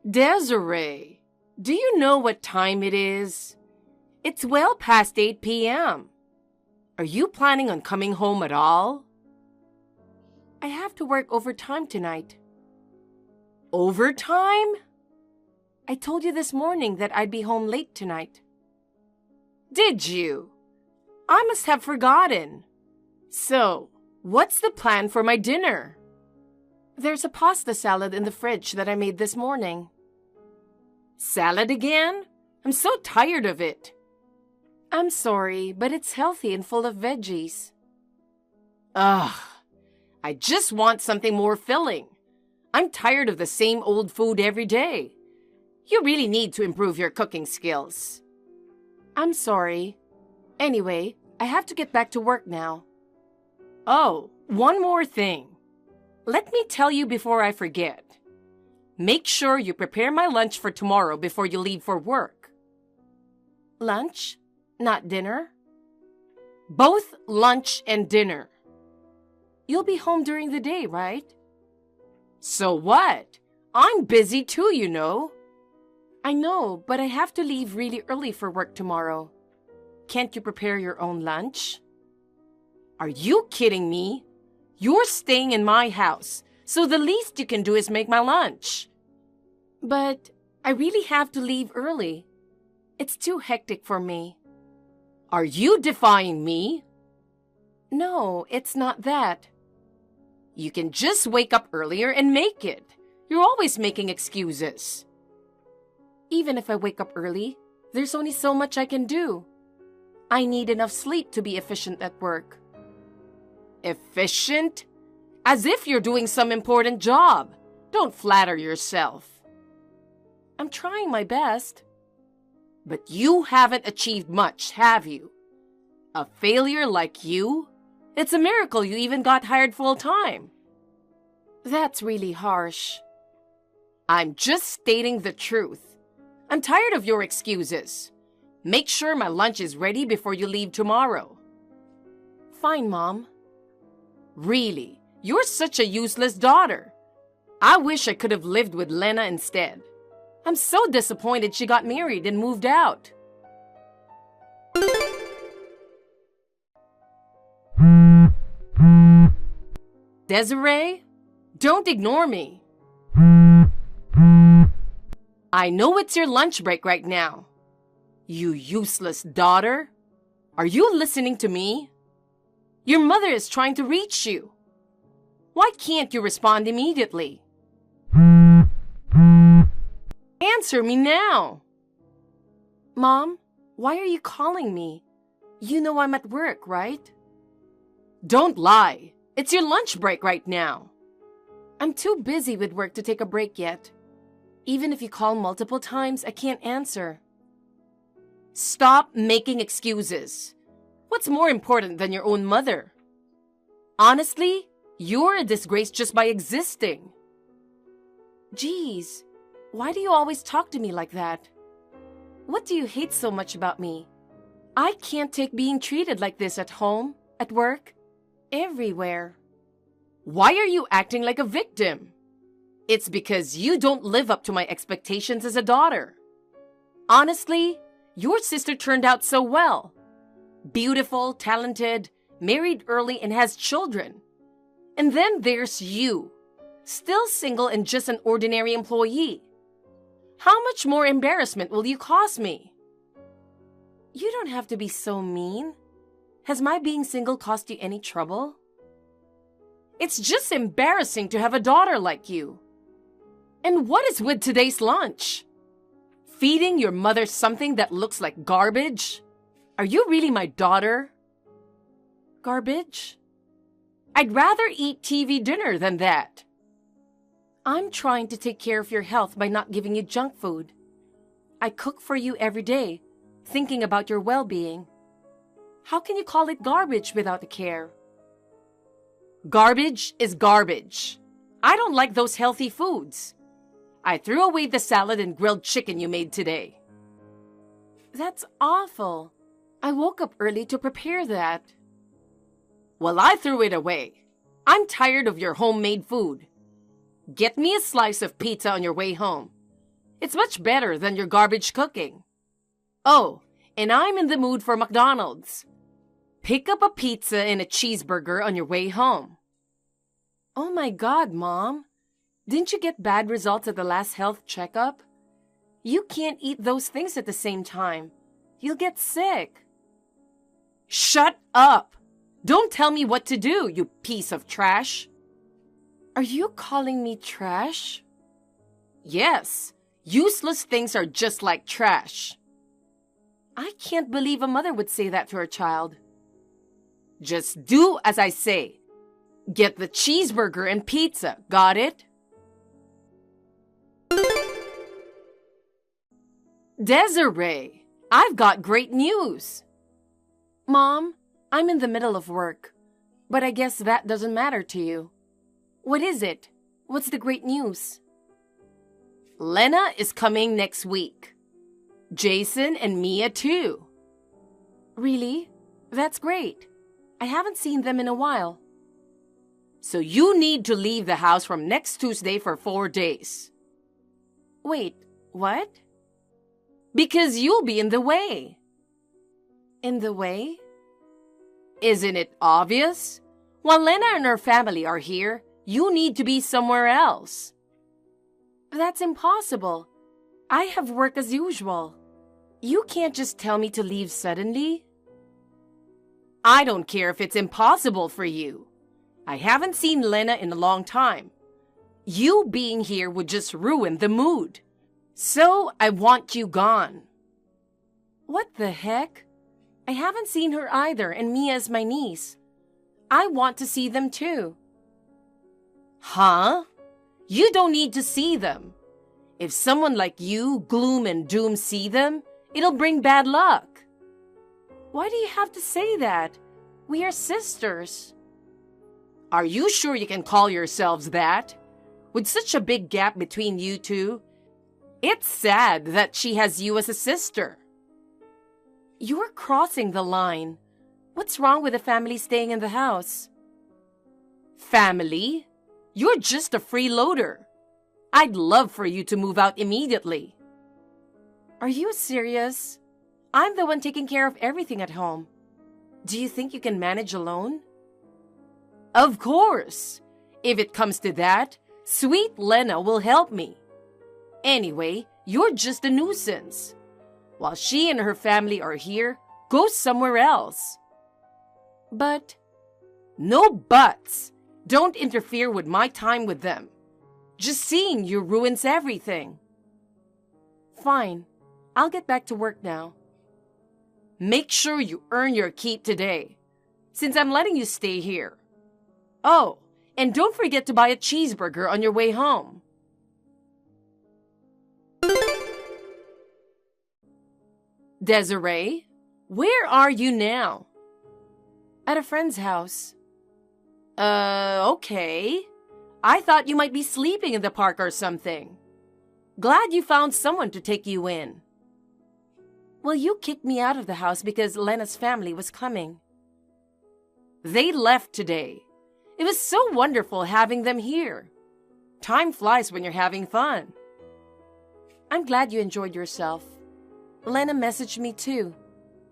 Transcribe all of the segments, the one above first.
Desiree, do you know what time it is? It's well past 8 p.m. Are you planning on coming home at all? I have to work overtime tonight. Overtime? I told you this morning that I'd be home late tonight. Did you? I must have forgotten. So, what's the plan for my dinner? There's a pasta salad in the fridge that I made this morning. Salad again? I'm so tired of it. I'm sorry, but it's healthy and full of veggies. Ugh, I just want something more filling. I'm tired of the same old food every day. You really need to improve your cooking skills. I'm sorry. Anyway, I have to get back to work now. Oh, one more thing. Let me tell you before I forget. Make sure you prepare my lunch for tomorrow before you leave for work. Lunch? Not dinner? Both lunch and dinner. You'll be home during the day, right? So what? I'm busy too, you know. I know, but I have to leave really early for work tomorrow. Can't you prepare your own lunch? Are you kidding me? You're staying in my house, so the least you can do is make my lunch. But I really have to leave early. It's too hectic for me. Are you defying me? No, it's not that. You can just wake up earlier and make it. You're always making excuses. Even if I wake up early, there's only so much I can do. I need enough sleep to be efficient at work. Efficient? As if you're doing some important job. Don't flatter yourself. I'm trying my best. But you haven't achieved much, have you? A failure like you? It's a miracle you even got hired full-time. That's really harsh. I'm just stating the truth. I'm tired of your excuses. Make sure my lunch is ready before you leave tomorrow. Fine, Mom. Really, you're such a useless daughter. I wish I could have lived with Lena instead. I'm so disappointed she got married and moved out. Desiree, don't ignore me. I know it's your lunch break right now. You useless daughter. Are you listening to me? Your mother is trying to reach you. Why can't you respond immediately? Answer me now. Mom, why are you calling me? You know I'm at work, right? Don't lie. It's your lunch break right now. I'm too busy with work to take a break yet. Even if you call multiple times, I can't answer. Stop making excuses. What's more important than your own mother? Honestly, you're a disgrace just by existing. Geez, why do you always talk to me like that? What do you hate so much about me? I can't take being treated like this at home, at work, everywhere. Why are you acting like a victim? It's because you don't live up to my expectations as a daughter. Honestly, your sister turned out so well. Beautiful, talented, married early, and has children. And then there's you, still single and just an ordinary employee. How much more embarrassment will you cause me? You don't have to be so mean. Has my being single caused you any trouble? It's just embarrassing to have a daughter like you. And what is with today's lunch? Feeding your mother something that looks like garbage? Are you really my daughter? Garbage? I'd rather eat TV dinner than that. I'm trying to take care of your health by not giving you junk food. I cook for you every day, thinking about your well-being. How can you call it garbage without a care? Garbage is garbage. I don't like those healthy foods. I threw away the salad and grilled chicken you made today. That's awful. I woke up early to prepare that. Well, I threw it away. I'm tired of your homemade food. Get me a slice of pizza on your way home. It's much better than your garbage cooking. Oh, and I'm in the mood for McDonald's. Pick up a pizza and a cheeseburger on your way home. Oh my God, Mom. Didn't you get bad results at the last health checkup? You can't eat those things at the same time. You'll get sick. Shut up! Don't tell me what to do, you piece of trash. Are you calling me trash? Yes, useless things are just like trash. I can't believe a mother would say that to her child. Just do as I say. Get the cheeseburger and pizza, got it? Desiree, I've got great news. Mom, I'm in the middle of work, but I guess that doesn't matter to you. What is it? What's the great news? Lena is coming next week. Jason and Mia too. Really? That's great. I haven't seen them in a while. So you need to leave the house from next Tuesday for 4 days. Wait, what? Because you'll be in the way. In the way? Isn't it obvious? While Lena and her family are here, you need to be somewhere else. That's impossible. I have work as usual. You can't just tell me to leave suddenly. I don't care if it's impossible for you. I haven't seen Lena in a long time. You being here would just ruin the mood. So I want you gone. What the heck? I haven't seen her either, and Mia is my niece. I want to see them too. Huh? You don't need to see them. If someone like you, gloom and doom, see them, it'll bring bad luck. Why do you have to say that? We are sisters. Are you sure you can call yourselves that? With such a big gap between you two, it's sad that she has you as a sister. You're crossing the line. What's wrong with the family staying in the house? Family? You're just a freeloader. I'd love for you to move out immediately. Are you serious? I'm the one taking care of everything at home. Do you think you can manage alone? Of course. If it comes to that, sweet Lena will help me. Anyway, you're just a nuisance. While she and her family are here, go somewhere else. But... No buts. Don't interfere with my time with them. Just seeing you ruins everything. Fine. I'll get back to work now. Make sure you earn your keep today, since I'm letting you stay here. Oh, and don't forget to buy a cheeseburger on your way home. Desiree, where are you now? At a friend's house. Okay. I thought you might be sleeping in the park or something. Glad you found someone to take you in. Well, you kicked me out of the house because Lena's family was coming. They left today. It was so wonderful having them here. Time flies when you're having fun. I'm glad you enjoyed yourself. Lena messaged me too.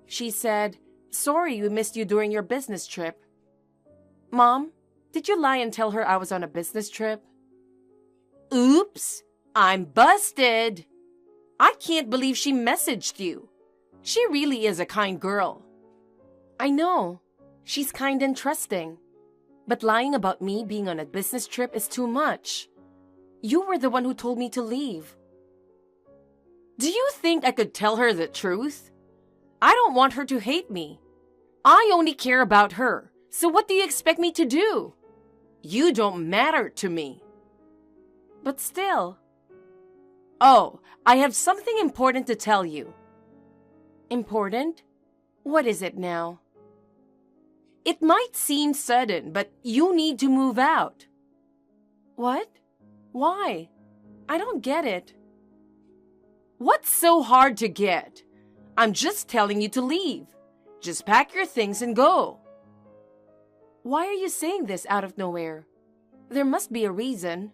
She said, "Sorry we missed you during your business trip." Mom, did you lie and tell her I was on a business trip? Oops, I'm busted. I can't believe she messaged you. She really is a kind girl. I know. She's kind and trusting. But lying about me being on a business trip is too much. You were the one who told me to leave. Do you think I could tell her the truth? I don't want her to hate me. I only care about her, so what do you expect me to do? You don't matter to me. But still. Oh, I have something important to tell you. Important? What is it now? It might seem sudden, but you need to move out. What? Why? I don't get it. What's so hard to get? I'm just telling you to leave. Just pack your things and go. Why are you saying this out of nowhere? There must be a reason.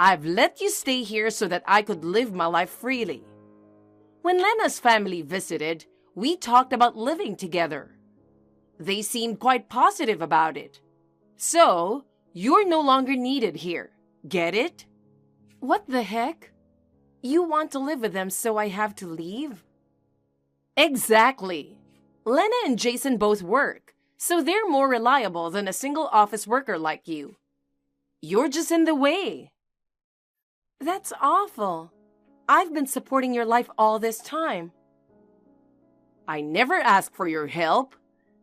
I've let you stay here so that I could live my life freely. When Lena's family visited, we talked about living together. They seemed quite positive about it. So, you're no longer needed here. Get it? What the heck? You want to live with them, so I have to leave? Exactly. Lena and Jason both work, so they're more reliable than a single office worker like you. You're just in the way. That's awful. I've been supporting your life all this time. I never asked for your help.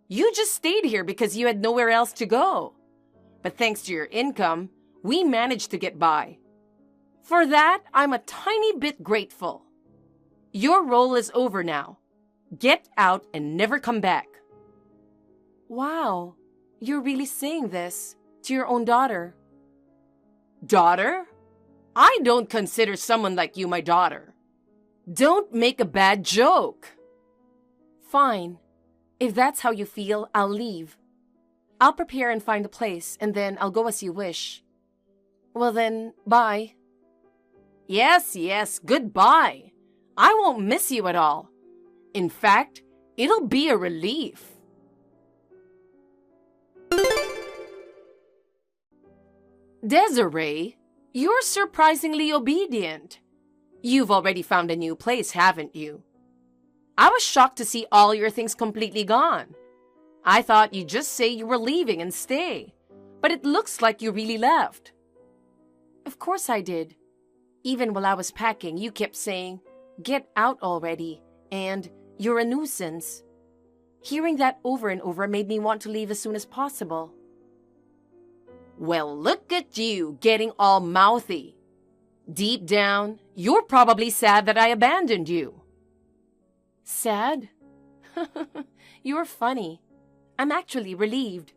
You just stayed here because you had nowhere else to go. But thanks to your income, we managed to get by. For that, I'm a tiny bit grateful. Your role is over now. Get out and never come back. Wow, you're really saying this to your own daughter. Daughter? I don't consider someone like you my daughter. Don't make a bad joke. Fine. If that's how you feel, I'll leave. I'll prepare and find a place, and then I'll go as you wish. Well then, bye. Yes, goodbye. I won't miss you at all. In fact, it'll be a relief. Desiree, you're surprisingly obedient. You've already found a new place, haven't you? I was shocked to see all your things completely gone. I thought you'd just say you were leaving and stay, but it looks like you really left. Of course I did. Even while I was packing, you kept saying, "Get out already," and "You're a nuisance." Hearing that over and over made me want to leave as soon as possible. Well, look at you, getting all mouthy. Deep down, you're probably sad that I abandoned you. Sad? You're funny. I'm actually relieved.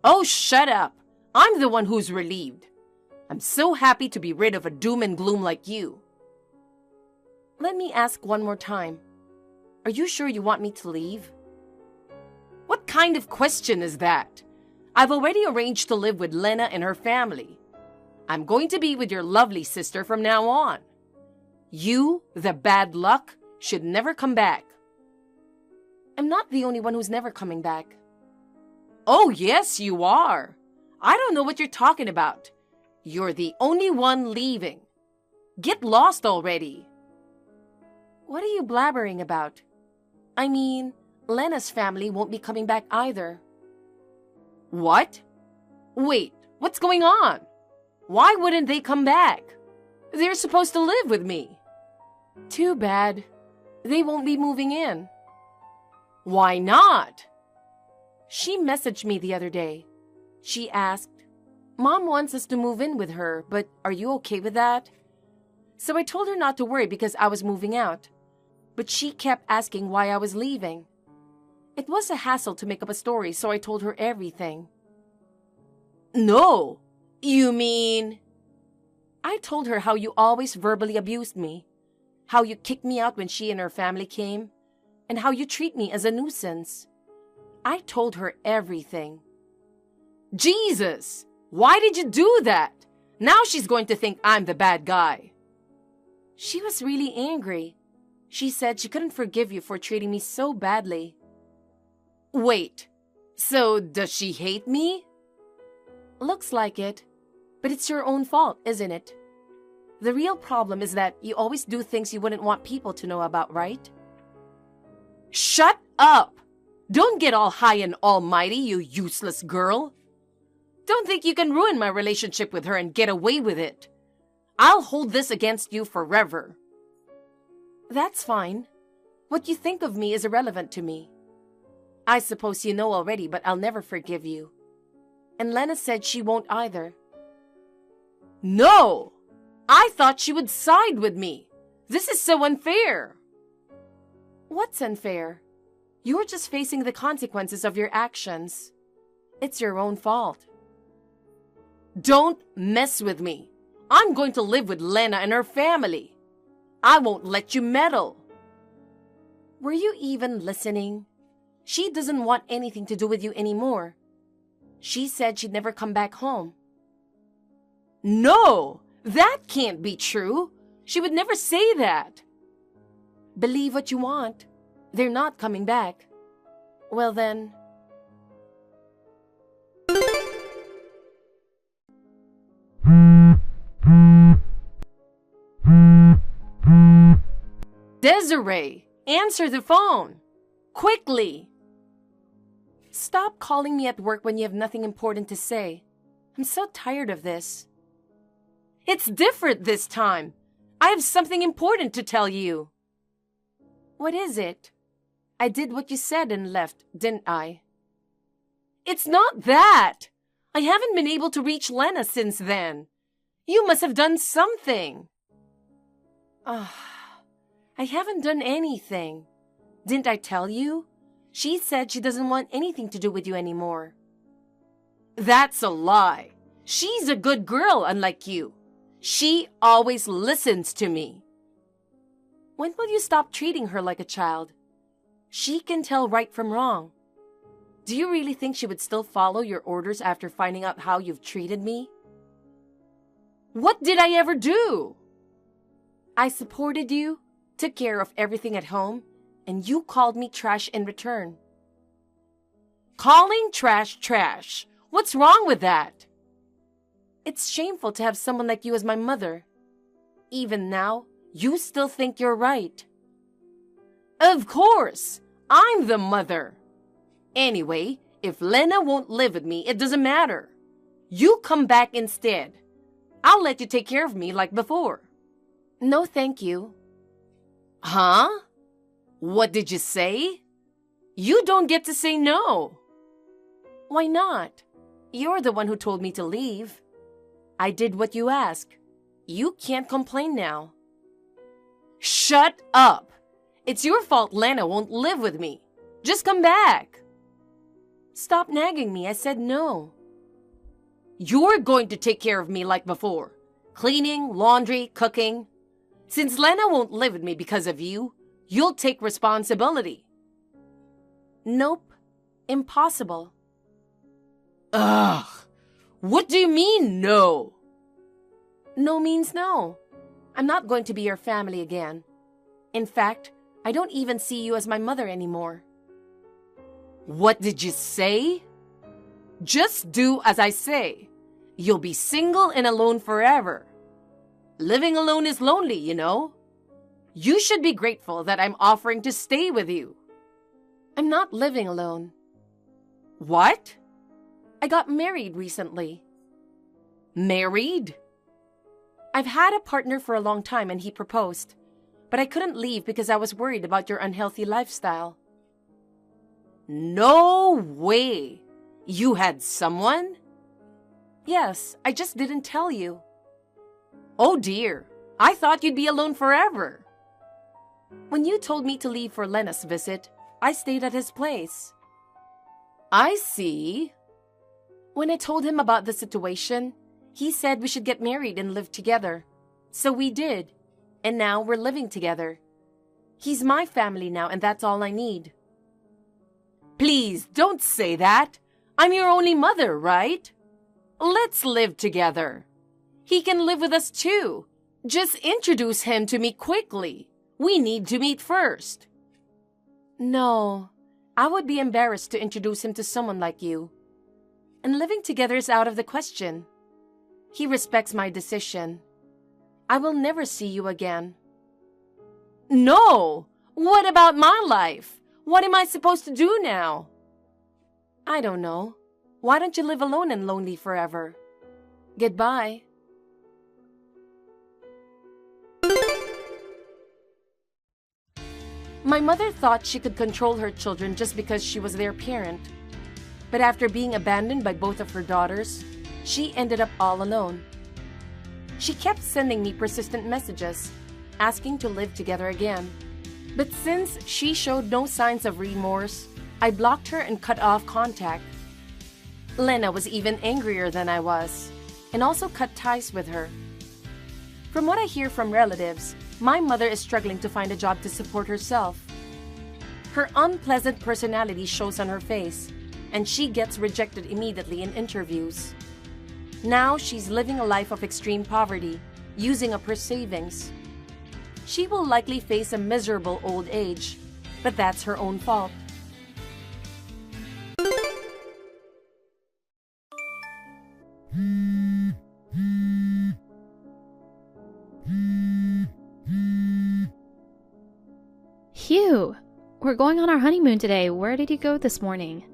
Oh, shut up. I'm the one who's relieved. I'm so happy to be rid of a doom and gloom like you. Let me ask one more time. Are you sure you want me to leave? What kind of question is that? I've already arranged to live with Lena and her family. I'm going to be with your lovely sister from now on. You, the bad luck, should never come back. I'm not the only one who's never coming back. Oh, yes, you are. I don't know what you're talking about. You're the only one leaving. Get lost already. What are you blabbering about? I mean, Lena's family won't be coming back either. What? Wait, what's going on? Why wouldn't they come back? They're supposed to live with me. Too bad. They won't be moving in. Why not? She messaged me the other day. She asked, "Mom wants us to move in with her, but are you okay with that?" So I told her not to worry because I was moving out. But she kept asking why I was leaving. It was a hassle to make up a story, so I told her everything. No, you mean... I told her how you always verbally abused me, how you kicked me out when she and her family came, and how you treat me as a nuisance. I told her everything. Jesus! Why did you do that? Now she's going to think I'm the bad guy. She was really angry. She said she couldn't forgive you for treating me so badly. Wait, so does she hate me? Looks like it, but it's your own fault, isn't it? The real problem is that you always do things you wouldn't want people to know about, right? Shut up! Don't get all high and almighty, you useless girl. Don't think you can ruin my relationship with her and get away with it. I'll hold this against you forever. That's fine. What you think of me is irrelevant to me. I suppose you know already, but I'll never forgive you. And Lena said she won't either. No! I thought she would side with me. This is so unfair. What's unfair? You're just facing the consequences of your actions. It's your own fault. Don't mess with me. I'm going to live with Lena and her family. I won't let you meddle. Were you even listening? She doesn't want anything to do with you anymore. She said she'd never come back home. No, that can't be true. She would never say that. Believe what you want. They're not coming back. Well then... Desiree, answer the phone. Quickly. Stop calling me at work when you have nothing important to say. I'm so tired of this. It's different this time. I have something important to tell you. What is it? I did what you said and left, didn't I? It's not that. I haven't been able to reach Lena since then. You must have done something. I haven't done anything. Didn't I tell you? She said she doesn't want anything to do with you anymore. That's a lie. She's a good girl, unlike you. She always listens to me. When will you stop treating her like a child? She can tell right from wrong. Do you really think she would still follow your orders after finding out how you've treated me? What did I ever do? I supported you, took care of everything at home, and you called me trash in return. Calling trash trash? What's wrong with that? It's shameful to have someone like you as my mother. Even now, you still think you're right. Of course, I'm the mother. Anyway, if Lena won't live with me, it doesn't matter. You come back instead. I'll let you take care of me like before. No, thank you. Huh? What did you say? You don't get to say no. Why not? You're the one who told me to leave. I did what you asked. You can't complain now. Shut up! It's your fault Lena won't live with me. Just come back. Stop nagging me. I said no. You're going to take care of me like before. Cleaning, laundry, cooking. Since Lena won't live with me because of you, you'll take responsibility. Nope. Impossible. Ugh. What do you mean, no? No means no. I'm not going to be your family again. In fact, I don't even see you as my mother anymore. What did you say? Just do as I say. You'll be single and alone forever. Living alone is lonely, you know. You should be grateful that I'm offering to stay with you. I'm not living alone. What? I got married recently. Married? I've had a partner for a long time and he proposed, but I couldn't leave because I was worried about your unhealthy lifestyle. No way! You had someone? Yes, I just didn't tell you. Oh dear, I thought you'd be alone forever. When you told me to leave for Lena's visit, I stayed at his place. I see. When I told him about the situation, he said we should get married and live together. So we did, and now we're living together. He's my family now, and that's all I need. Please, don't say that. I'm your only mother, right? Let's live together. He can live with us too. Just introduce him to me quickly. We need to meet first. No, I would be embarrassed to introduce him to someone like you. And living together is out of the question. He respects my decision. I will never see you again. No! What about my life? What am I supposed to do now? I don't know. Why don't you live alone and lonely forever? Goodbye. My mother thought she could control her children just because she was their parent. But after being abandoned by both of her daughters, she ended up all alone. She kept sending me persistent messages, asking to live together again. But since she showed no signs of remorse, I blocked her and cut off contact. Lena was even angrier than I was, and also cut ties with her. From what I hear from relatives, my mother is struggling to find a job to support herself. Her unpleasant personality shows on her face, and she gets rejected immediately in interviews. Now she's living a life of extreme poverty, using up her savings. She will likely face a miserable old age, but that's her own fault. Hugh, we're going on our honeymoon today. Where did you go this morning?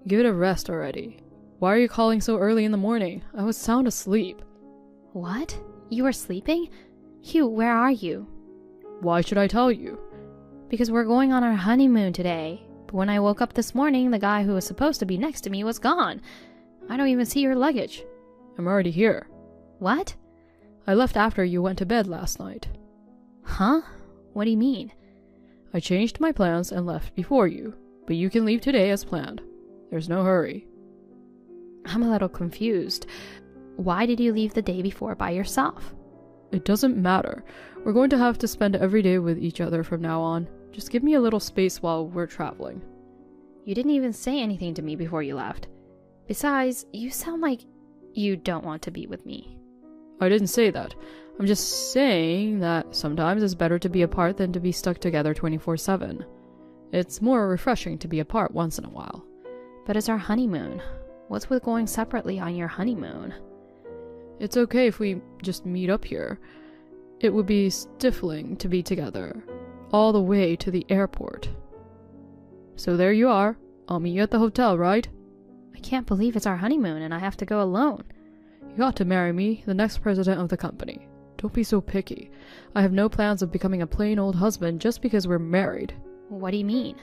Give it a rest already. Why are you calling so early in the morning? I was sound asleep. What? You were sleeping? Hugh, where are you? Why should I tell you? Because we're going on our honeymoon today. But when I woke up this morning, the guy who was supposed to be next to me was gone. I don't even see your luggage. I'm already here. What? I left after you went to bed last night. Huh? What do you mean? I changed my plans and left before you, but you can leave today as planned. There's no hurry. I'm a little confused. Why did you leave the day before by yourself? It doesn't matter. We're going to have to spend every day with each other from now on. Just give me a little space while we're traveling. You didn't even say anything to me before you left. Besides, you sound like you don't want to be with me. I didn't say that. I'm just saying that sometimes it's better to be apart than to be stuck together 24/7. It's more refreshing to be apart once in a while. But it's our honeymoon. What's with going separately on your honeymoon? It's okay if we just meet up here. It would be stifling to be together, all the way to the airport. So there you are. I'll meet you at the hotel, right? I can't believe it's our honeymoon and I have to go alone. You got to marry me, the next president of the company. Don't be so picky. I have no plans of becoming a plain old husband just because we're married. What do you mean?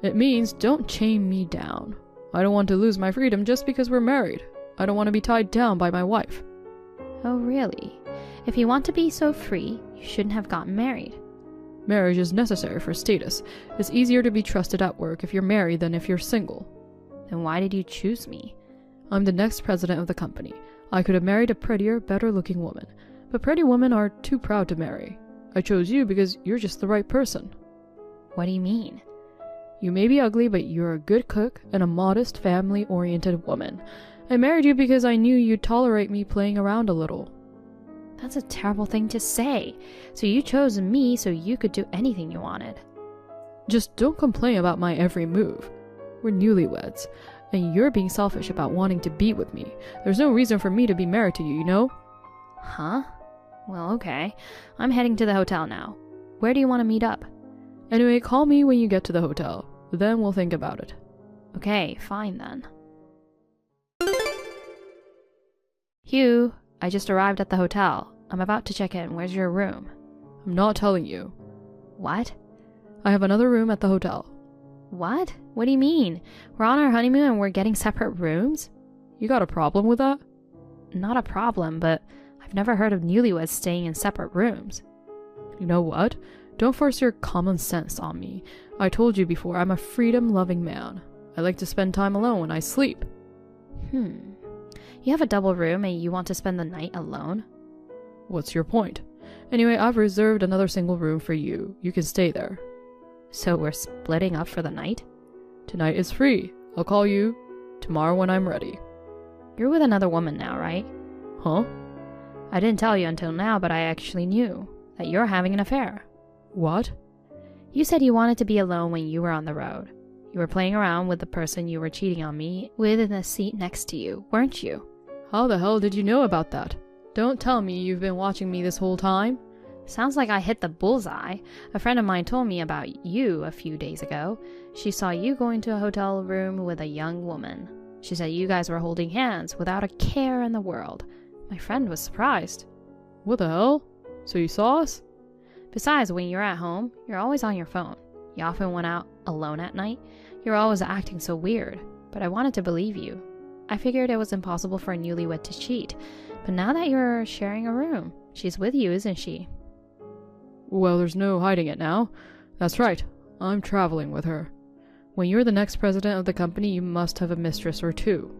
It means don't chain me down. I don't want to lose my freedom just because we're married. I don't want to be tied down by my wife. Oh, really? If you want to be so free, you shouldn't have gotten married. Marriage is necessary for status. It's easier to be trusted at work if you're married than if you're single. Then why did you choose me? I'm the next president of the company. I could have married a prettier, better-looking woman, but pretty women are too proud to marry. I chose you because you're just the right person. What do you mean? You may be ugly, but you're a good cook and a modest, family-oriented woman. I married you because I knew you'd tolerate me playing around a little. That's a terrible thing to say. So you chose me so you could do anything you wanted. Just don't complain about my every move. We're newlyweds, and you're being selfish about wanting to be with me. There's no reason for me to be married to you, you know? Huh? Well, okay. I'm heading to the hotel now. Where do you want to meet up? Anyway, call me when you get to the hotel. Then we'll think about it. Okay, fine then. Hugh, I just arrived at the hotel. I'm about to check in. Where's your room? I'm not telling you. What? I have another room at the hotel. What? What do you mean? We're on our honeymoon and we're getting separate rooms? You got a problem with that? Not a problem, but I've never heard of newlyweds staying in separate rooms. You know what? Don't force your common sense on me. I told you before, I'm a freedom-loving man. I like to spend time alone when I sleep. You have a double room and you want to spend the night alone? What's your point? Anyway, I've reserved another single room for you. You can stay there. So we're splitting up for the night? Tonight is free. I'll call you tomorrow when I'm ready. You're with another woman now, right? Huh? I didn't tell you until now, but I actually knew that you're having an affair. What? You said you wanted to be alone when you were on the road. You were playing around with the person you were cheating on me with in the seat next to you, weren't you? How the hell did you know about that? Don't tell me you've been watching me this whole time. Sounds like I hit the bullseye. A friend of mine told me about you a few days ago. She saw you going to a hotel room with a young woman. She said you guys were holding hands without a care in the world. My friend was surprised. What the hell? So you saw us? Besides, when you're at home, you're always on your phone. You often went out alone at night. You're always acting so weird. But I wanted to believe you. I figured it was impossible for a newlywed to cheat. But now that you're sharing a room, she's with you, isn't she? Well, there's no hiding it now. That's right. I'm traveling with her. When you're the next president of the company, you must have a mistress or two.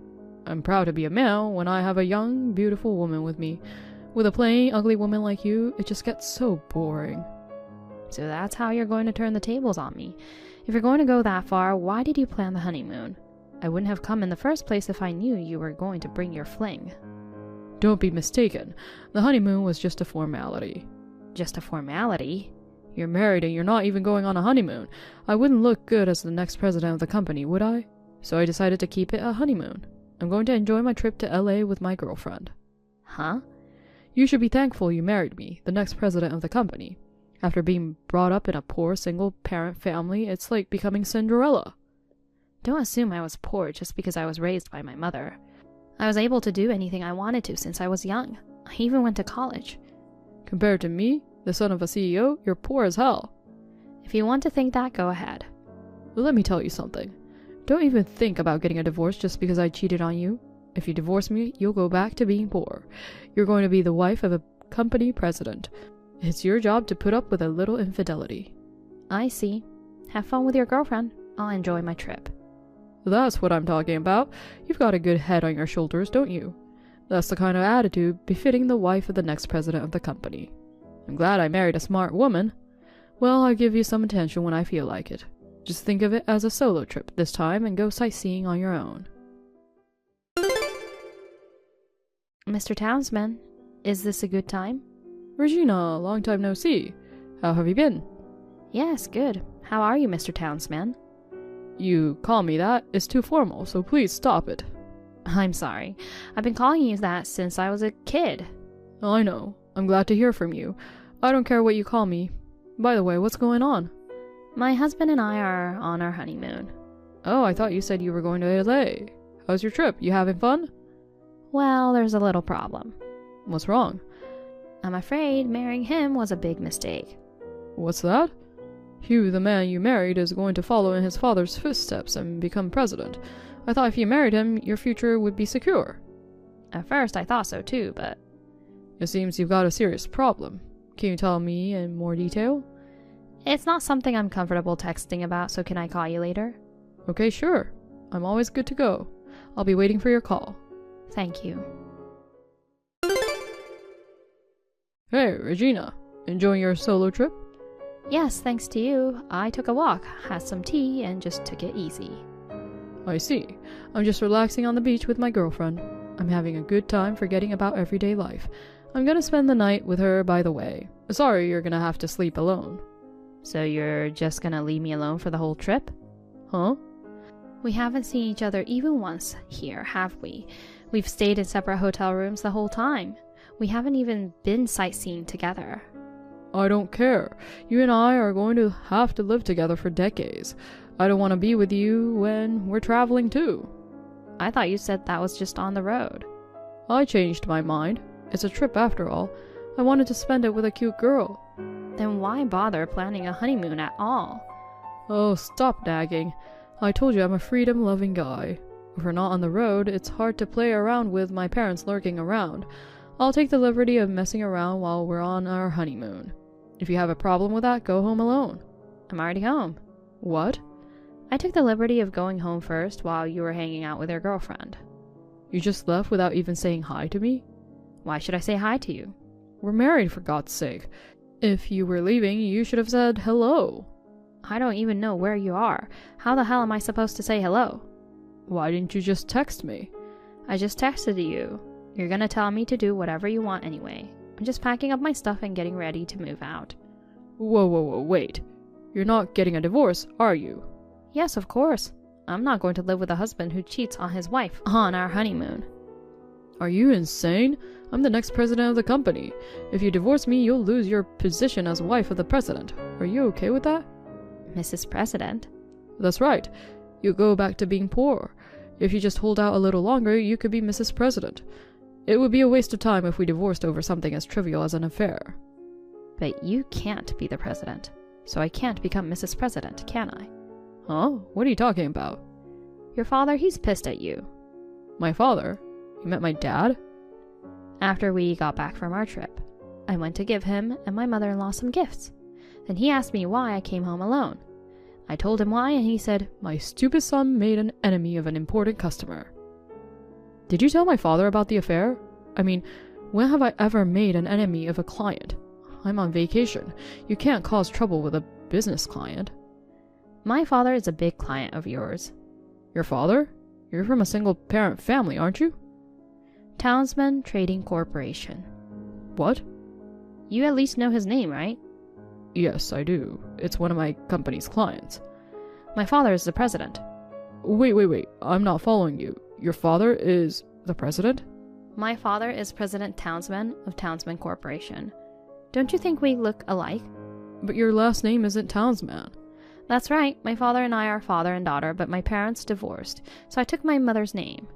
I'm proud to be a male when I have a young, beautiful woman with me. With a plain, ugly woman like you, it just gets so boring. So that's how you're going to turn the tables on me. If you're going to go that far, why did you plan the honeymoon? I wouldn't have come in the first place if I knew you were going to bring your fling. Don't be mistaken. The honeymoon was just a formality. Just a formality? You're married and you're not even going on a honeymoon. I wouldn't look good as the next president of the company, would I? So I decided to keep it a honeymoon. I'm going to enjoy my trip to LA with my girlfriend. Huh? You should be thankful you married me, the next president of the company. After being brought up in a poor single-parent family, it's like becoming Cinderella. Don't assume I was poor just because I was raised by my mother. I was able to do anything I wanted to since I was young. I even went to college. Compared to me, the son of a CEO, you're poor as hell. If you want to think that, go ahead. Well, let me tell you something. Don't even think about getting a divorce just because I cheated on you. If you divorce me, you'll go back to being poor. You're going to be the wife of a company president. It's your job to put up with a little infidelity. I see. Have fun with your girlfriend. I'll enjoy my trip. That's what I'm talking about. You've got a good head on your shoulders, don't you? That's the kind of attitude befitting the wife of the next president of the company. I'm glad I married a smart woman. Well, I'll give you some attention when I feel like it. Just think of it as a solo trip this time and go sightseeing on your own. Mr. Townsman, is this a good time? Regina, long time no see. How have you been? Yes, good. How are you, Mr. Townsman? You call me that is too formal, so please stop it. I'm sorry. I've been calling you that since I was a kid. I know. I'm glad to hear from you. I don't care what you call me. By the way, what's going on? My husband and I are on our honeymoon. Oh, I thought you said you were going to LA. How's your trip? You having fun? Well, there's a little problem. What's wrong? I'm afraid marrying him was a big mistake. What's that? Hugh, the man you married, is going to follow in his father's footsteps and become president. I thought if you married him, your future would be secure. At first, I thought so too, but... It seems you've got a serious problem. Can you tell me in more detail? It's not something I'm comfortable texting about, so can I call you later? Okay, sure. I'm always good to go. I'll be waiting for your call. Thank you. Hey, Regina. Enjoying your solo trip? Yes, thanks to you. I took a walk, had some tea, and just took it easy. I see. I'm just relaxing on the beach with my girlfriend. I'm having a good time forgetting about everyday life. I'm gonna spend the night with her, by the way. Sorry you're gonna have to sleep alone. So you're just gonna leave me alone for the whole trip? Huh? We haven't seen each other even once here, have we? We've stayed in separate hotel rooms the whole time. We haven't even been sightseeing together. I don't care. You and I are going to have to live together for decades. I don't want to be with you when we're traveling too. I thought you said that was just on the road. I changed my mind. It's a trip after all. I wanted to spend it with a cute girl. Then why bother planning a honeymoon at all? Oh, stop nagging. I told you I'm a freedom-loving guy. If we're not on the road, it's hard to play around with my parents lurking around. I'll take the liberty of messing around while we're on our honeymoon. If you have a problem with that, go home alone. I'm already home. What? I took the liberty of going home first while you were hanging out with your girlfriend. You just left without even saying hi to me? Why should I say hi to you? We're married, for God's sake. If you were leaving, you should have said hello. I don't even know where you are. How the hell am I supposed to say hello? Why didn't you just text me? I just texted you. You're gonna tell me to do whatever you want anyway. I'm just packing up my stuff and getting ready to move out. Whoa, wait. You're not getting a divorce, are you? Yes, of course. I'm not going to live with a husband who cheats on his wife on our honeymoon. Are you insane? I'm the next president of the company. If you divorce me, you'll lose your position as wife of the president. Are you okay with that? Mrs. President? That's right. You go back to being poor. If you just hold out a little longer, you could be Mrs. President. It would be a waste of time if we divorced over something as trivial as an affair. But you can't be the president, so I can't become Mrs. President, can I? Huh? What are you talking about? Your father, he's pissed at you. My father? You met my dad? After we got back from our trip, I went to give him and my mother-in-law some gifts. Then he asked me why I came home alone. I told him why, and he said, "My stupid son made an enemy of an important customer." Did you tell my father about the affair? I mean, when have I ever made an enemy of a client? I'm on vacation. You can't cause trouble with a business client. My father is a big client of yours. Your father? You're from a single-parent family, aren't you? Townsman Trading Corporation. What? You at least know his name, right? Yes, I do. It's one of my company's clients. My father is the president. Wait. I'm not following you. Your father is the president? My father is President Townsman of Townsman Corporation. Don't you think we look alike? But your last name isn't Townsman. That's right. My father and I are father and daughter, but my parents divorced, so I took my mother's name.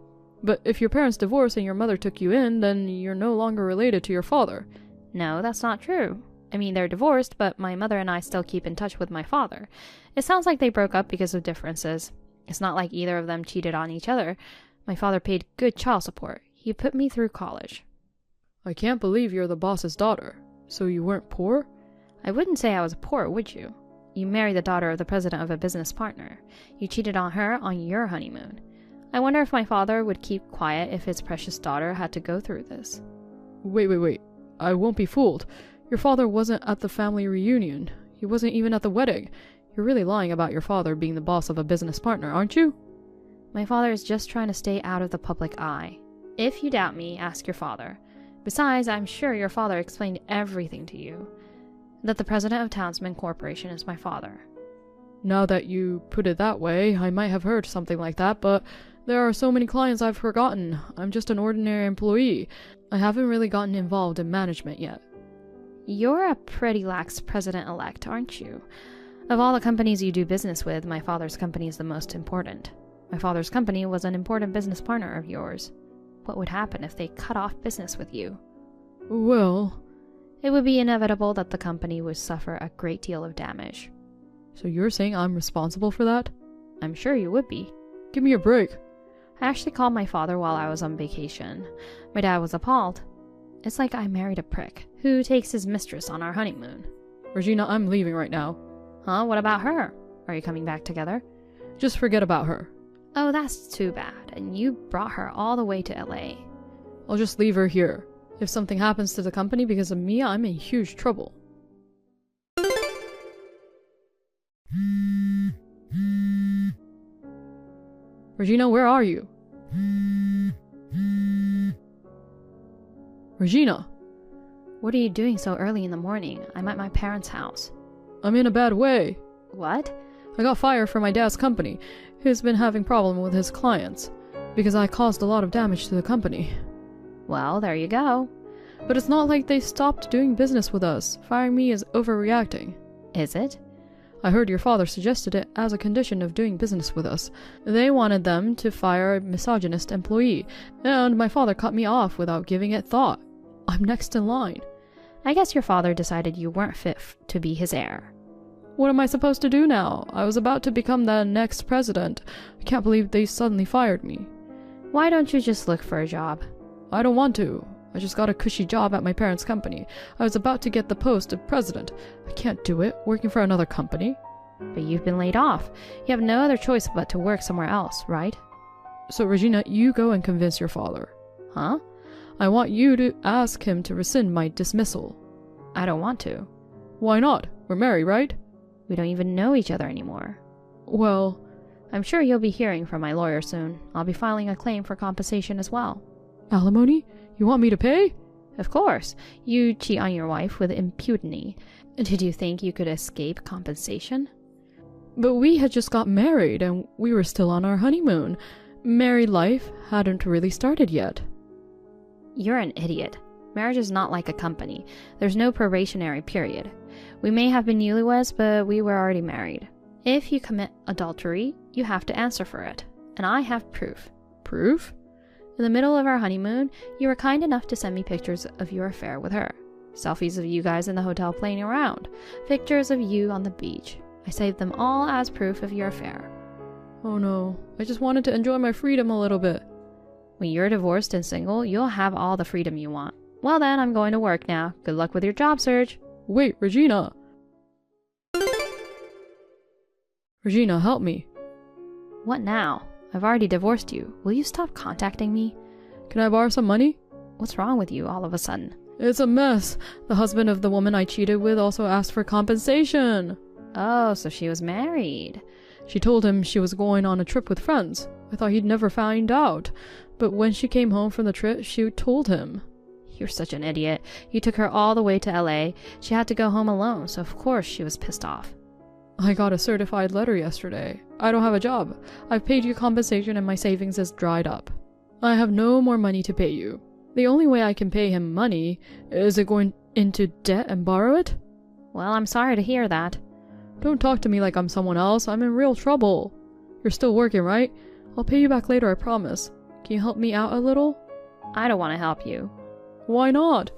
But if your parents divorced and your mother took you in, then you're no longer related to your father. No, that's not true. I mean, they're divorced, but my mother and I still keep in touch with my father. It sounds like they broke up because of differences. It's not like either of them cheated on each other. My father paid good child support. He put me through college. I can't believe you're the boss's daughter. So you weren't poor? I wouldn't say I was poor, would you? You married the daughter of the president of a business partner. You cheated on her on your honeymoon. I wonder if my father would keep quiet if his precious daughter had to go through this. Wait. I won't be fooled. Your father wasn't at the family reunion. He wasn't even at the wedding. You're really lying about your father being the boss of a business partner, aren't you? My father is just trying to stay out of the public eye. If you doubt me, ask your father. Besides, I'm sure your father explained everything to you. That the president of Townsman Corporation is my father. Now that you put it that way, I might have heard something like that, but there are so many clients I've forgotten. I'm just an ordinary employee. I haven't really gotten involved in management yet. You're a pretty lax president-elect, aren't you? Of all the companies you do business with, my father's company is the most important. My father's company was an important business partner of yours. What would happen if they cut off business with you? Well... It would be inevitable that the company would suffer a great deal of damage. So you're saying I'm responsible for that? I'm sure you would be. Give me a break. I actually called my father while I was on vacation. My dad was appalled. It's like I married a prick who takes his mistress on our honeymoon. Regina, I'm leaving right now. Huh? What about her? Are you coming back together? Just forget about her. Oh, that's too bad. And you brought her all the way to LA. I'll just leave her here. If something happens to the company because of me, I'm in huge trouble. Regina, where are you? Regina! What are you doing so early in the morning? I'm at my parents' house. I'm in a bad way. What? I got fired from my dad's company, who's been having problems with his clients, because I caused a lot of damage to the company. Well, there you go. But it's not like they stopped doing business with us. Firing me is overreacting. Is it? I heard your father suggested it as a condition of doing business with us. They wanted them to fire a misogynist employee, and my father cut me off without giving it thought. I'm next in line. I guess your father decided you weren't fit to be his heir. What am I supposed to do now? I was about to become the next president. I can't believe they suddenly fired me. Why don't you just look for a job? I don't want to. I just got a cushy job at my parents' company. I was about to get the post of president. I can't do it, working for another company. But you've been laid off. You have no other choice but to work somewhere else, right? So Regina, you go and convince your father. Huh? I want you to ask him to rescind my dismissal. I don't want to. Why not? We're married, right? We don't even know each other anymore. Well... I'm sure you'll be hearing from my lawyer soon. I'll be filing a claim for compensation as well. Alimony? You want me to pay? Of course. You cheat on your wife with impunity. Did you think you could escape compensation? But we had just got married and we were still on our honeymoon. Married life hadn't really started yet. You're an idiot. Marriage is not like a company. There's no probationary period. We may have been newlyweds, but we were already married. If you commit adultery, you have to answer for it. And I have proof. Proof? In the middle of our honeymoon, you were kind enough to send me pictures of your affair with her. Selfies of you guys in the hotel playing around. Pictures of you on the beach. I saved them all as proof of your affair. Oh no, I just wanted to enjoy my freedom a little bit. When you're divorced and single, you'll have all the freedom you want. Well then, I'm going to work now. Good luck with your job search. Wait, Regina! Regina, help me. What now? I've already divorced you. Will you stop contacting me? Can I borrow some money? What's wrong with you all of a sudden? It's a mess. The husband of the woman I cheated with also asked for compensation. Oh, so she was married. She told him she was going on a trip with friends. I thought he'd never find out, but when she came home from the trip, she told him. You're such an idiot. You took her all the way to LA. She had to go home alone, so of course she was pissed off. I got a certified letter yesterday. I don't have a job. I've paid you compensation and my savings is dried up. I have no more money to pay you. The only way I can pay him money is it going into debt and borrow it? Well, I'm sorry to hear that. Don't talk to me like I'm someone else. I'm in real trouble. You're still working, right? I'll pay you back later, I promise. Can you help me out a little? I don't want to help you. Why not?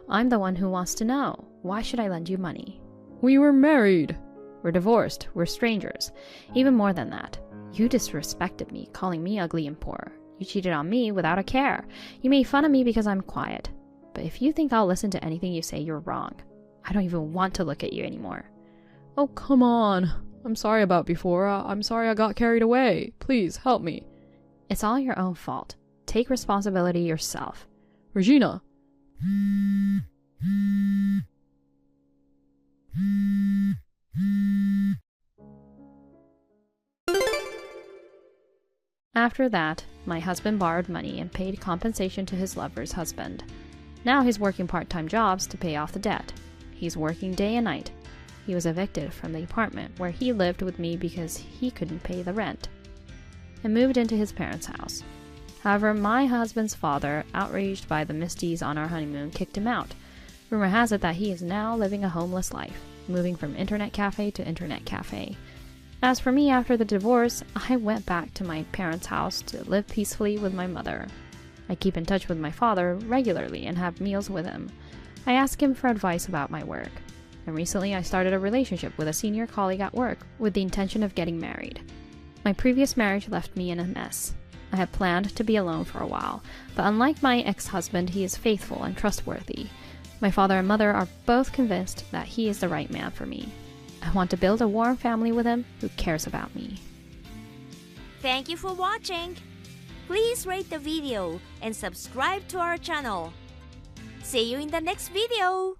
I'm the one who wants to know. Why should I lend you money? We were married. We're divorced. We're strangers. Even more than that. You disrespected me, calling me ugly and poor. You cheated on me without a care. You made fun of me because I'm quiet. But if you think I'll listen to anything you say, you're wrong. I don't even want to look at you anymore. Oh, come on. I'm sorry about before. I'm sorry I got carried away. Please, help me. It's all your own fault. Take responsibility yourself. Regina. After that, my husband borrowed money and paid compensation to his lover's husband. Now he's working part-time jobs to pay off the debt. He's working day and night. He was evicted from the apartment where he lived with me because he couldn't pay the rent, and moved into his parents' house. However, my husband's father, outraged by the misdeeds on our honeymoon, kicked him out. Rumor has it that he is now living a homeless life, moving from internet cafe to internet cafe. As for me, after the divorce, I went back to my parents' house to live peacefully with my mother. I keep in touch with my father regularly and have meals with him. I ask him for advice about my work. And recently I started a relationship with a senior colleague at work with the intention of getting married. My previous marriage left me in a mess. I had planned to be alone for a while, but unlike my ex-husband, he is faithful and trustworthy. My father and mother are both convinced that he is the right man for me. I want to build a warm family with him who cares about me. Thank you for watching. Please rate the video and subscribe to our channel. See you in the next video.